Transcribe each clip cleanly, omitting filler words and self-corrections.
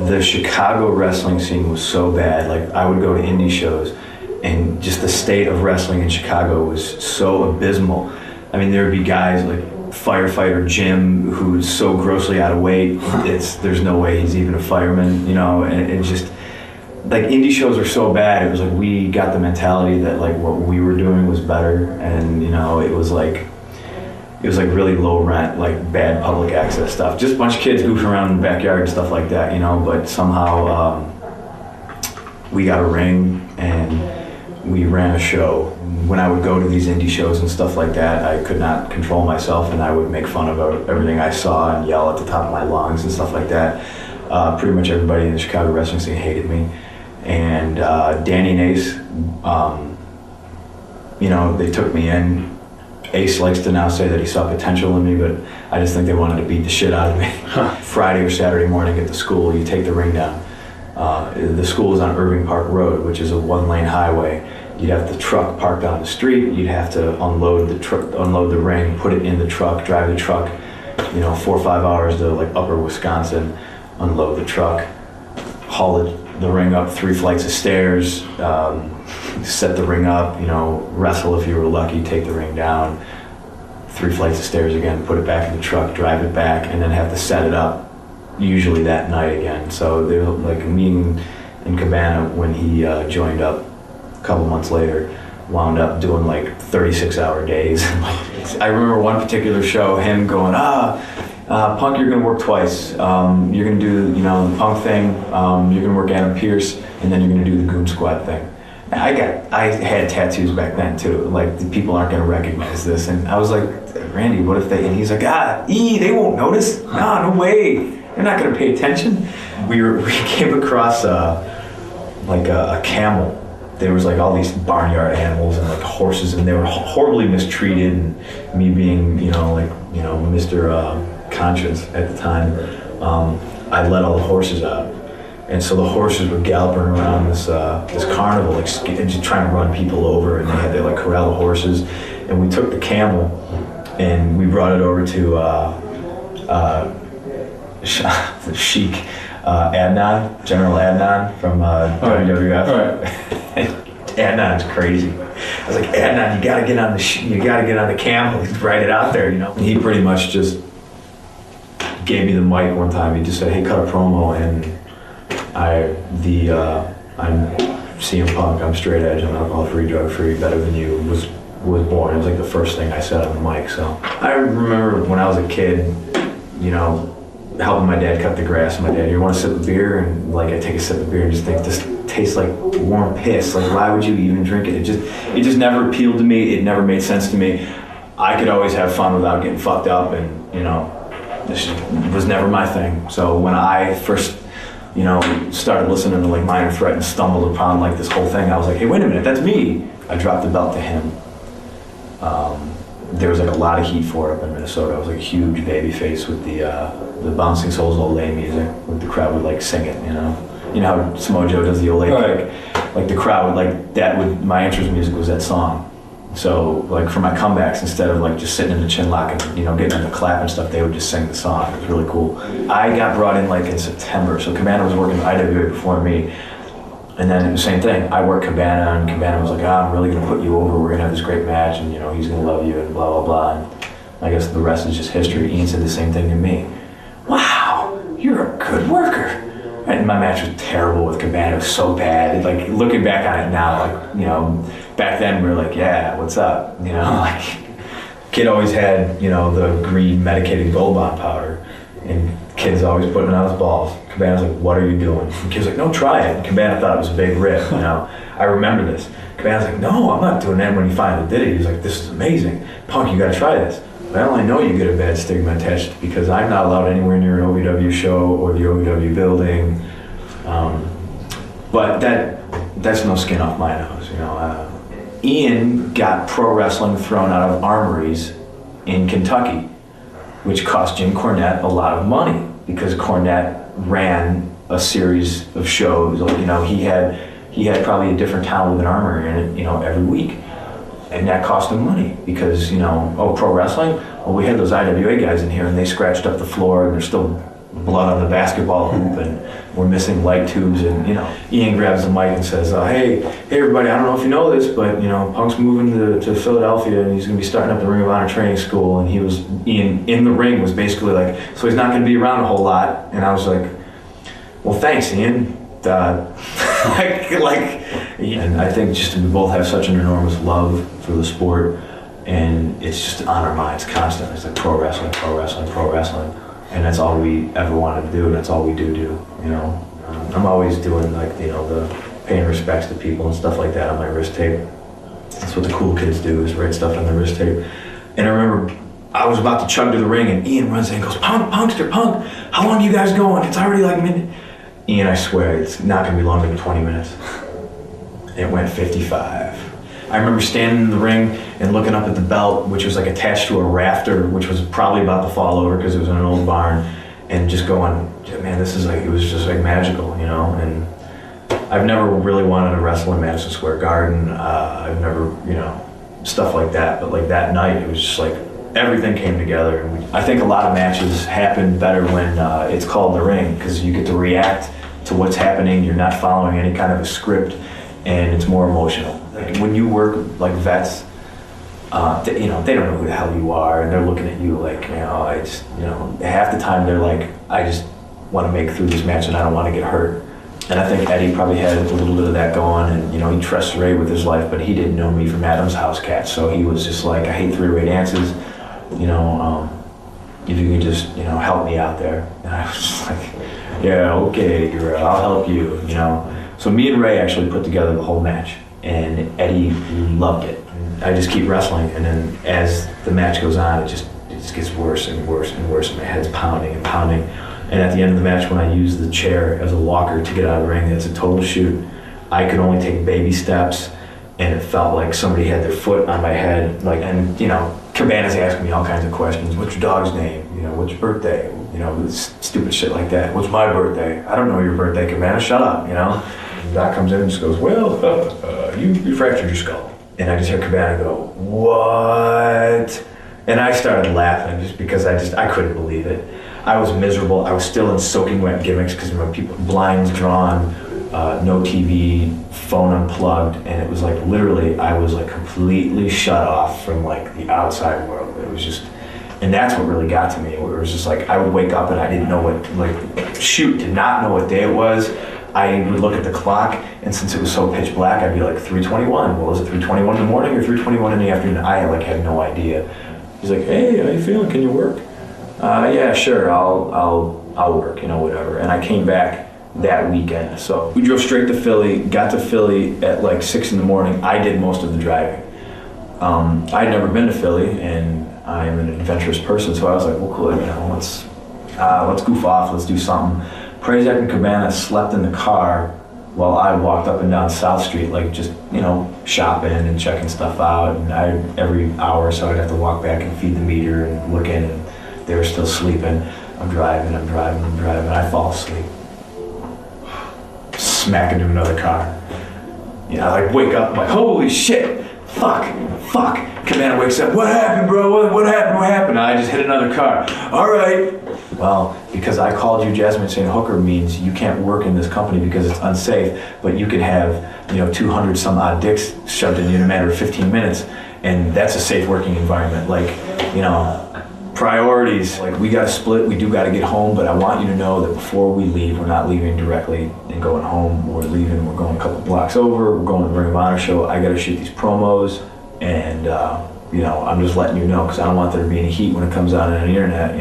the Chicago wrestling scene was so bad. Like, I would go to indie shows, and just the state of wrestling in Chicago was so abysmal. I mean, there would be guys like firefighter Jim, who's so grossly out of weight, there's no way he's even a fireman, you know, and it just, like, indie shows are so bad. It was like we got the mentality that like what we were doing was better, and you know, it was like really low rent, like bad public access stuff. Just a bunch of kids goofing around in the backyard and stuff like that, you know, but somehow we got a ring and we ran a show. When I would go to these indie shows and stuff like that, I could not control myself, and I would make fun of everything I saw and yell at the top of my lungs and stuff like that. Pretty much everybody in the Chicago wrestling scene hated me. And Danny and Ace, you know, they took me in. Ace likes to now say that he saw potential in me, but I just think they wanted to beat the shit out of me. Friday or Saturday morning at the school, you take the ring down. The school is on Irving Park Road, which is a one-lane highway. You'd have the truck parked on the street. You'd have to unload the ring, put it in the truck, drive the truck, you know, 4 or 5 hours to like Upper Wisconsin, unload the truck, haul the ring up 3 flights of stairs, set the ring up, you know, wrestle if you were lucky, take the ring down, 3 flights of stairs again, put it back in the truck, drive it back, and then have to set it up usually that night again. So they were like meeting in Cabana when he joined up a couple months later, wound up doing like 36-hour days. I remember one particular show, him going, Punk, you're gonna work twice. You're gonna do, you know, the Punk thing, you're gonna work Adam Pearce, and then you're gonna do the Goonsquad thing. I had tattoos back then too. Like, the people aren't gonna recognize this, and I was like, Randy, what if they? And he's like, they won't notice. No way. They're not gonna pay attention. We came across a camel. There was like all these barnyard animals and like horses, and they were horribly mistreated. And me being, Mr. Conscience at the time, I let all the horses out. And so the horses were galloping around this carnival, like just trying to run people over, and they had to like corral the horses. And we took the camel and we brought it over to the Sheik Adnan, General Adnan from WWF. All right. Adnan's crazy. I was like, Adnan, you gotta get on the camel, ride it out there, you know. And he pretty much just gave me the mic one time. He just said, hey, cut a promo, and I'm CM Punk, I'm straight edge, I'm alcohol-free, drug-free, better than you, was born. It was like the first thing I said on the mic. So I remember when I was a kid, you know, helping my dad cut the grass. And my dad, you want a sip of beer? And like, I take a sip of beer and just think, this tastes like warm piss. Like, why would you even drink it? It just never appealed to me. It never made sense to me. I could always have fun without getting fucked up, and you know, this was never my thing. So when I first, you know, started listening to like Minor Threat and stumbled upon like this whole thing, I was like, hey, wait a minute, that's me. I dropped the belt to him. There was like a lot of heat for it up in Minnesota. I was like a huge baby face with the Bouncing Souls Olay music. Like, the crowd would like sing it, you know. You know how Samoa Joe does the Olay kick? Like, the crowd would like, my entrance music was that song. So like, for my comebacks, instead of like just sitting in the chin lock and, you know, getting in the clap and stuff, they would just sing the song. It was really cool. I got brought in like in September, so Cabana was working with IWA before me. And then the same thing, I worked Cabana, and Cabana was like, I'm really gonna put you over, we're gonna have this great match, and you know, he's gonna love you, and blah, blah, blah. And I guess the rest is just history. Ian said the same thing to me. Wow, you're a good worker. And my match was terrible with Cabana, it was so bad. Like, looking back on it now, like, you know, back then we were like, yeah, what's up? You know, like, kid always had, you know, the green medicated Gold Bond powder, and kid's always putting out his balls. Cabana's like, what are you doing? And kid's like, no, try it. And Cabana thought it was a big rip, you know. I remember this. Cabana's like, no, I'm not doing that. When he finally did it, he was like, this is amazing. Punk, you gotta try this. Well, I know you get a bad stigma attached, because I'm not allowed anywhere near an OVW show or the OVW building. But that's no skin off my nose, you know. Ian got pro wrestling thrown out of armories in Kentucky, which cost Jim Cornette a lot of money, because Cornette ran a series of shows. You know, he had probably a different town with an armory in it, you know, every week. And that cost him money, because, you know, pro wrestling? Well, we had those IWA guys in here, and they scratched up the floor, and they're still blood on the basketball hoop, and we're missing light tubes, and Ian grabs the mic and says, hey everybody, I don't know if you know this, but Punk's moving to Philadelphia, and he's going to be starting up the Ring of Honor training school. And Ian in the ring was basically like, so he's not going to be around a whole lot. And I was like, well, thanks, Ian. And I think just we both have such an enormous love for the sport, and it's just on our minds constant. It's like pro wrestling, and that's all we ever wanted to do, and that's all we do. I'm always doing the paying respects to people and stuff like that on my wrist tape. That's what the cool kids do, is write stuff on the wrist tape. And I remember I was about to chug to the ring, and Ian runs in and goes, Punkster, how long are you guys going? It's already like midnight. Ian, I swear, it's not gonna be longer than 20 minutes. It went 55. I remember standing in the ring and looking up at the belt, which was like attached to a rafter, which was probably about to fall over because it was in an old barn, and just going, man, this is like, it was just like magical, And I've never really wanted to wrestle in Madison Square Garden. I've never, stuff like that. But like that night, it was just like everything came together. And I think a lot of matches happen better when it's called the ring, because you get to react to what's happening. You're not following any kind of a script, and it's more emotional. Like when you work like vets, they don't know who the hell you are, and they're looking at you like, half the time they're like, I just want to make it through this match and I don't want to get hurt. And I think Eddie probably had a little bit of that going, and he trusts Ray with his life, but he didn't know me from Adam's house cat, so he was just like, I hate three-way dances, if you could just, help me out there. And I was just like, yeah, okay, girl, I'll help you, So me and Ray actually put together the whole match, and Eddie loved it. I just keep wrestling, and then as the match goes on, it just gets worse and worse and worse, and my head's pounding and pounding. And at the end of the match, when I use the chair as a walker to get out of the ring, it's a total shoot. I could only take baby steps, and it felt like somebody had their foot on my head. Cabana's asking me all kinds of questions. What's your dog's name? What's your birthday? Stupid shit like that. What's my birthday? I don't know your birthday, Cabana. Shut up, And Doc comes in and just goes, well, you fractured your skull. And I just hear Cabana go, what? And I started laughing just because I couldn't believe it. I was miserable. I was still in soaking wet gimmicks because my people, blinds drawn, no TV, phone unplugged, and it was like literally I was like completely shut off from like the outside world. It was just, and that's what really got to me. It was just like I would wake up and I didn't know did not know what day it was. I would look at the clock, and since it was so pitch black, I'd be like 3:21. Well, is it 3:21 in the morning or 3:21 in the afternoon? I had no idea. He's like, hey, how you feeling? Can you work? Yeah, sure, I'll work, whatever. And I came back that weekend. So we drove straight to Philly, got to Philly at like 6 in the morning. I did most of the driving. I'd never been to Philly, and I'm an adventurous person, so I was like, well, cool, let's goof off, let's do something. Prazak and Cabana slept in the car while I walked up and down South Street, like just, shopping and checking stuff out. And every hour or so I'd have to walk back and feed the meter and look in, and they were still sleeping. I'm driving, I fall asleep. Smack into another car. I wake up, I'm like, holy shit, fuck. Cabana wakes up, what happened, bro? What happened? I just hit another car. All right. Well, because I called you Jasmine St. Hooker means you can't work in this company because it's unsafe, but you can have, 200 some odd dicks shoved in you in a matter of 15 minutes, and that's a safe working environment. Priorities, we gotta split, we do gotta get home, but I want you to know that before we leave, we're not leaving directly and going home. We're leaving, we're going a couple blocks over, we're going to the Ring of Honor show. I gotta shoot these promos, and I'm just letting you know, because I don't want there to be any heat when it comes out on the internet,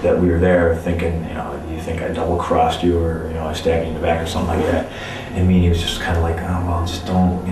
that we were there thinking, you think I double crossed you, or, I stabbed you in the back or something like that. And he was just kind of like, oh, well, just don't,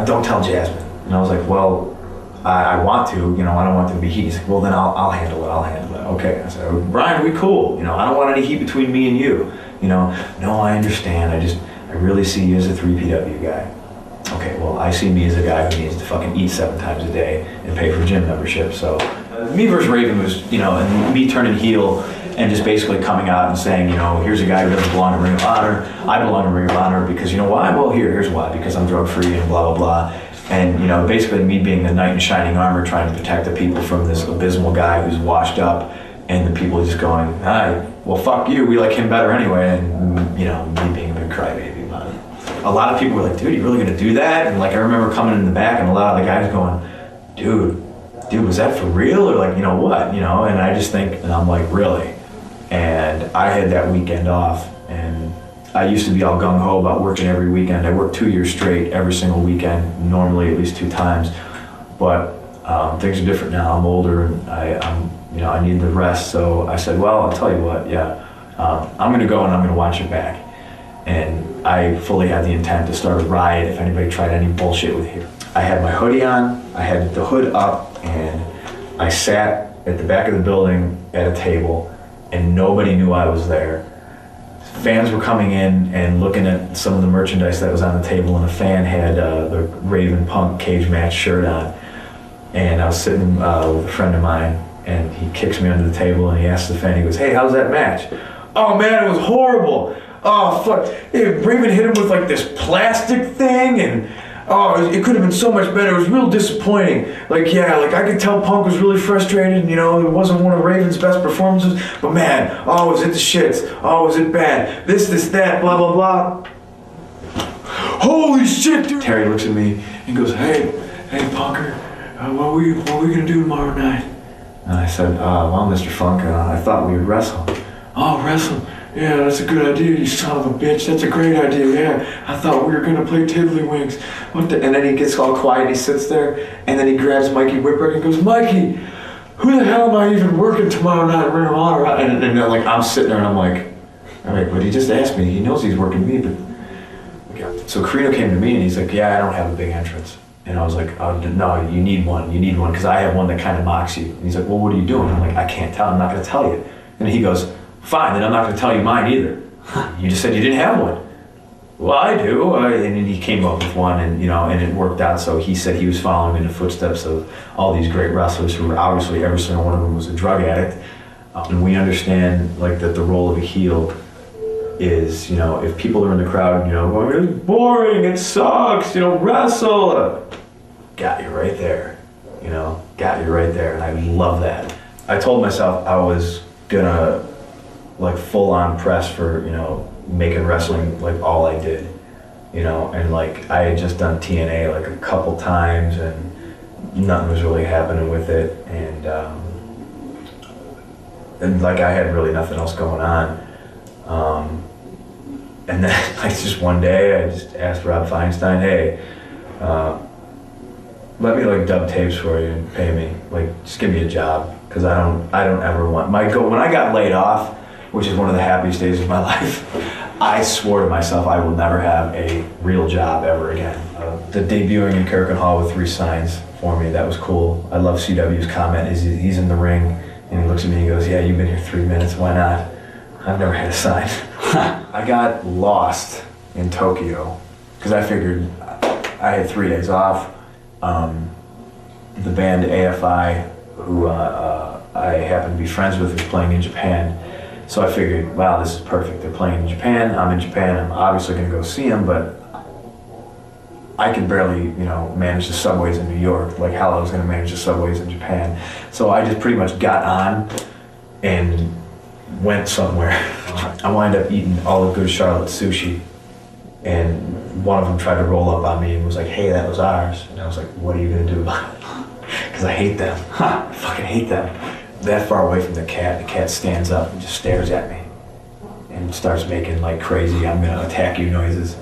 don't tell Jasmine. And I was like, well, I want to, I don't want there to be heat. He's like, well, then I'll handle it. Okay. I said, Brian, we cool. I don't want any heat between me and you. No, I understand. I really see you as a 3PW guy. Okay, well, I see me as a guy who needs to fucking eat 7 times a day and pay for gym membership. So me versus Raven was, and me turning heel and just basically coming out and saying, here's a guy who doesn't belong to Ring of Honor. I belong to Ring of Honor because, why? Well, here's why. Because I'm drug free and blah, blah, blah. And, you know, basically me being the knight in shining armor trying to protect the people from this abysmal guy who's washed up, and the people just going, "Hi, well, fuck you, we like him better anyway," and, you know, me being a big crybaby about it. A lot of people were like, "Dude, you really gonna do that?" And like, I remember coming in the back and a lot of the guys going, dude, was that for real? Or like, you know what, you know? And I just think, and I'm like, really? And I had that weekend off, and I used to be all gung-ho about working every weekend. I worked 2 years straight, every single weekend, normally at least 2 times. But things are different now. I'm older, and I need the rest. So I said, well, I'll tell you what, I'm gonna go and I'm gonna watch your back. And I fully had the intent to start a riot if anybody tried any bullshit with you. I had my hoodie on, I had the hood up, and I sat at the back of the building at a table, and nobody knew I was there. Fans were coming in and looking at some of the merchandise that was on the table, and a fan had the Raven Punk cage match shirt on. And I was sitting with a friend of mine, and he kicks me under the table, and he asks the fan, he goes, "Hey, how's that match?" "Oh man, it was horrible. Oh fuck, Raven hit him with like this plastic thing, and oh, it could have been so much better. It was real disappointing. Like, yeah, like I could tell Punk was really frustrated, and, you know, it wasn't one of Raven's best performances, but man, oh, was it the shits? Oh, was it bad? This, that, blah, blah, blah." Holy shit, dude. Terry looks at me and goes, hey, Punker, what are we gonna do tomorrow night? And I said, well, Mr. Funk, I thought we would wrestle. "Oh, wrestle? Yeah, that's a good idea, you son of a bitch. That's a great idea, yeah. I thought we were gonna play tiddlywinks. What the?" And then he gets all quiet, he sits there, and then he grabs Mikey Whipwreck and goes, "Mikey, who the hell am I even working tomorrow night?" And then like, I'm sitting there and I'm like, all right, but he just asked me, he knows he's working me, but... Okay. So Carino came to me and he's like, "Yeah, I don't have a big entrance." And I was like, "Oh, no, you need one, because I have one that kind of mocks you." And he's like, "Well, what are you doing?" I'm like, "I can't tell, I'm not gonna tell you." And he goes, "Fine, then I'm not going to tell you mine either. You just said you didn't have one." "Well, I do." And then he came up with one, and, you know, and it worked out. So he said he was following in the footsteps of all these great wrestlers who were obviously, every single one of them was a drug addict. And we understand, like, that the role of a heel is, you know, if people are in the crowd, you know, going, "It's boring, it sucks, you know, wrestle." Got you right there, you know, got you right there. And I love that. I told myself I was gonna, like, full-on press for, you know, making wrestling like all I did, you know, and like I had just done TNA like a couple times and nothing was really happening with it, and like I had really nothing else going on, and then like just one day I just asked Rob Feinstein, "Hey, let me like dub tapes for you and pay me, like just give me a job, because I don't ever want my go." When I got laid off, which is one of the happiest days of my life, I swore to myself I will never have a real job ever again. The debuting in Kirken Hall with 3 signs for me, that was cool. I love CW's comment, he's in the ring, and he looks at me and he goes, "Yeah, you've been here 3 minutes, why not?" I've never had a sign. I got lost in Tokyo, because I figured I had 3 days off. The band AFI, who I happen to be friends with, was playing in Japan. So I figured, wow, this is perfect. They're playing in Japan, I'm in Japan, I'm obviously gonna go see them, but I can barely, you know, manage the subways in New York, like hell I was gonna manage the subways in Japan. So I just pretty much got on and went somewhere. I wound up eating all the Good Charlotte sushi, and one of them tried to roll up on me and was like, "Hey, that was ours." And I was like, "What are you gonna do about it?" Because I hate them. I fucking hate them. That far away from the cat stands up and just stares at me and starts making like crazy "I'm gonna attack you" noises.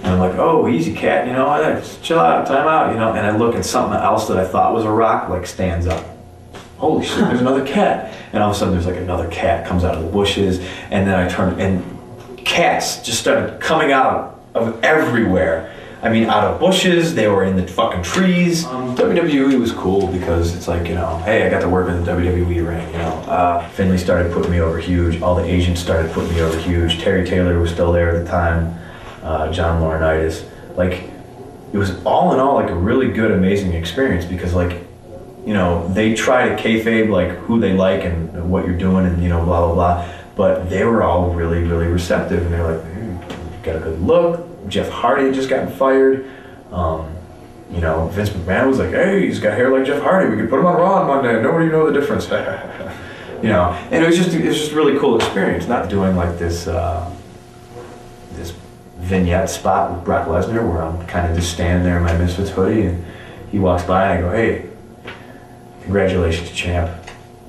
And I'm like, "Oh, easy, cat, you know, just chill out, time out, you know." And I look at something else that I thought was a rock, like stands up. Holy shit, there's another cat. And all of a sudden there's like another cat comes out of the bushes, and then I turn, and cats just started coming out of everywhere. I mean, out of bushes, they were in the fucking trees. WWE was cool because it's like, you know, hey, I got to work in the WWE ring, you know. Finley started putting me over huge. All the agents started putting me over huge. Terry Taylor was still there at the time. John Laurinaitis. Like, it was all in all like a really good, amazing experience, because like, you know, they try to kayfabe like who they like and what you're doing and, you know, blah, blah, blah. But they were all really, really receptive, and they're like, "You got a good look." Jeff Hardy had just gotten fired. you know, Vince McMahon was like, hey, he's got hair like Jeff Hardy. We could put him on Raw on Monday. Nobody know the difference. You know, and it was just a really cool experience. Not doing like this this vignette spot with Brock Lesnar where I'm kind of just standing there in my Misfits hoodie and he walks by and I go, hey, congratulations, champ.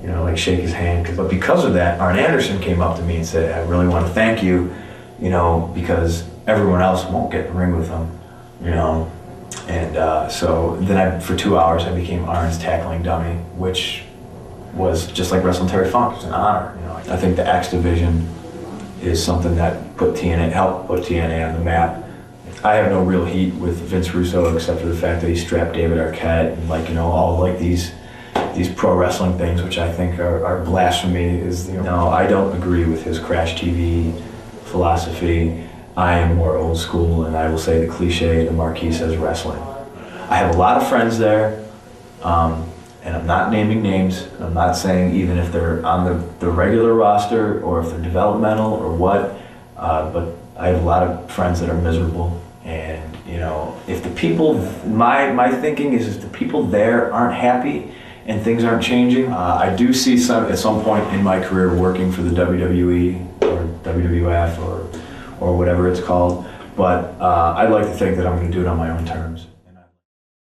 You know, like shake his hand. But because of that, Arn Anderson came up to me and said, I really want to thank you, you know, because everyone else won't get in the ring with him, you know. And so then for 2 hours I became Arn's tackling dummy, which was just like wrestling Terry Funk. It was an honor, you know. I think the X division is something that helped put TNA on the map. I have no real heat with Vince Russo except for the fact that he strapped David Arquette and like, you know, all like these pro wrestling things, which I think are blasphemy. No, I don't agree with his Crash TV philosophy. I am more old school, and I will say the cliche, the marquee says wrestling. I have a lot of friends there, and I'm not naming names. I'm not saying even if they're on the regular roster or if they're developmental or what, but I have a lot of friends that are miserable. And, you know, if the people, my thinking is if the people there aren't happy and things aren't changing, I do see at some point in my career working for the WWE or WWF or whatever it's called, but I'd like to think that I'm going to do it on my own terms.